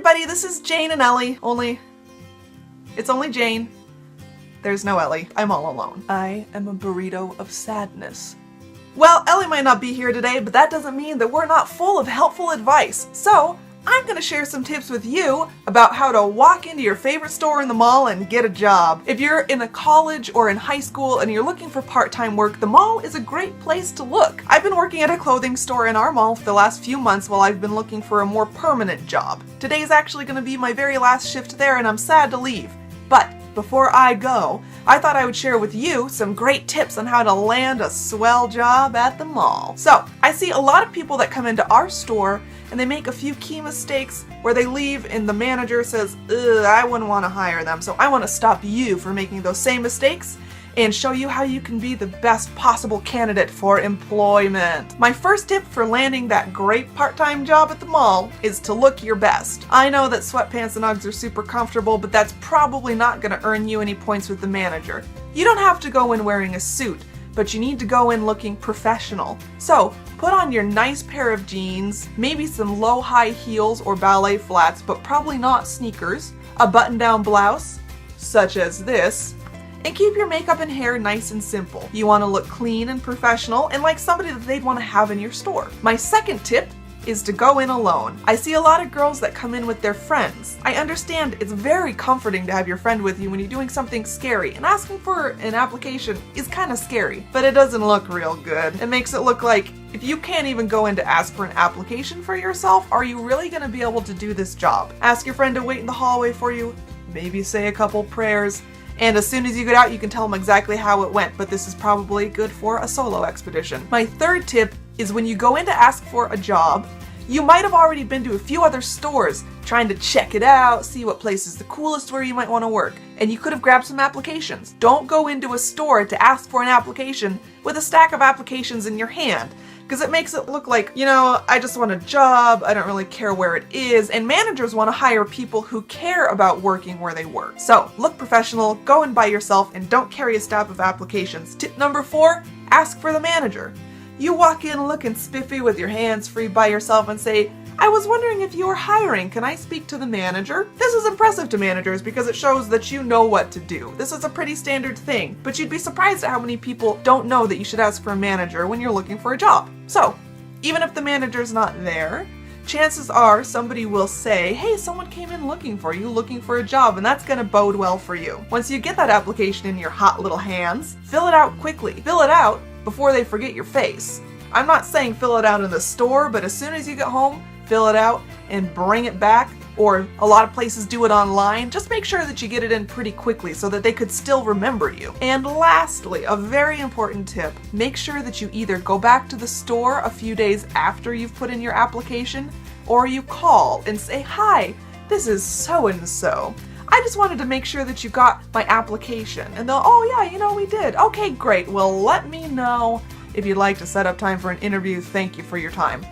everybody, this is Jane and Ellie, it's only Jane. There's no Ellie. I'm all alone. I am a burrito of sadness. Well, Ellie might not be here today, but that doesn't mean that we're not full of helpful advice. So, I'm going to share some tips with you about how to walk into your favorite store in the mall and get a job. If you're in a college or in high school and you're looking for part-time work, the mall is a great place to look. I've been working at a clothing store in our mall for the last few months while I've been looking for a more permanent job. Today's actually going to be my very last shift there and I'm sad to leave. But before I go, I thought I would share with you some great tips on how to land a swell job at the mall. So, I see a lot of people that come into our store and they make a few key mistakes where they leave and the manager says, ugh, I wouldn't want to hire them. So I want to stop you from making those same mistakes and show you how you can be the best possible candidate for employment. My first tip for landing that great part-time job at the mall is to look your best. I know that sweatpants and Uggs are super comfortable, but that's probably not going to earn you any points with the manager. You don't have to go in wearing a suit, but you need to go in looking professional. So, put on your nice pair of jeans, maybe some low high heels or ballet flats, but probably not sneakers, a button-down blouse, such as this, and keep your makeup and hair nice and simple. You want to look clean and professional and like somebody that they'd want to have in your store. My second tip is to go in alone. I see a lot of girls that come in with their friends. I understand it's very comforting to have your friend with you when you're doing something scary, and asking for an application is kind of scary, but it doesn't look real good. It makes it look like if you can't even go in to ask for an application for yourself, are you really going to be able to do this job? Ask your friend to wait in the hallway for you, maybe say a couple prayers, and as soon as you get out you can tell them exactly how it went, but this is probably good for a solo expedition. My third tip is when you go in to ask for a job, you might have already been to a few other stores trying to check it out, see what place is the coolest where you might want to work, and you could have grabbed some applications. Don't go into a store to ask for an application with a stack of applications in your hand, because it makes it look like, you know, I just want a job, I don't really care where it is, and managers want to hire people who care about working where they work. So, look professional, go in by yourself, and don't carry a stack of applications. Tip number 4, ask for the manager. You walk in looking spiffy with your hands free by yourself and say, I was wondering if you were hiring, can I speak to the manager? This is impressive to managers because it shows that you know what to do. This is a pretty standard thing, but you'd be surprised at how many people don't know that you should ask for a manager when you're looking for a job. So, even if the manager's not there, chances are somebody will say, hey, someone came in looking for you, looking for a job, and that's gonna bode well for you. Once you get that application in your hot little hands, fill it out quickly. Fill it out before they forget your face. I'm not saying fill it out in the store, but as soon as you get home, fill it out and bring it back, or a lot of places do it online. Just make sure that you get it in pretty quickly so that they could still remember you. And lastly, a very important tip, make sure that you either go back to the store a few days after you've put in your application, or you call and say, hi, this is so-and-so. I just wanted to make sure that you got my application. And they'll, oh yeah, you know, we did. Okay, great. Well, let me know if you'd like to set up time for an interview. Thank you for your time.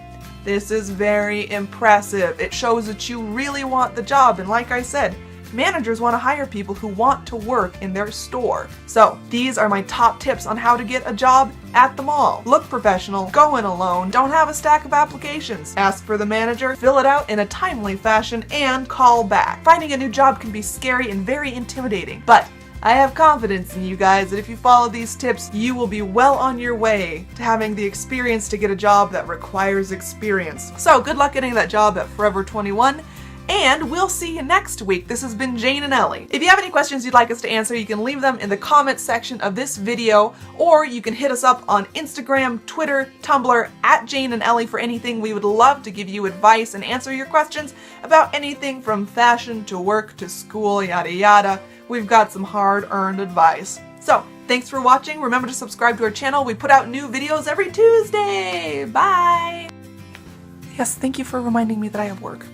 This is very impressive. It shows that you really want the job. And like I said, managers want to hire people who want to work in their store. So these are my top tips on how to get a job at the mall. Look professional, go in alone, don't have a stack of applications, ask for the manager, fill it out in a timely fashion, and call back. Finding a new job can be scary and very intimidating, but I have confidence in you guys that if you follow these tips, you will be well on your way to having the experience to get a job that requires experience. So good luck getting that job at Forever 21. And we'll see you next week. This has been Jane and Ellie. If you have any questions you'd like us to answer, you can leave them in the comments section of this video, or you can hit us up on Instagram, Twitter, Tumblr, at Jane and Ellie for anything. We would love to give you advice and answer your questions about anything from fashion to work to school, yada yada. We've got some hard-earned advice. So, thanks for watching. Remember to subscribe to our channel. We put out new videos every Tuesday. Bye! Yes, thank you for reminding me that I have work.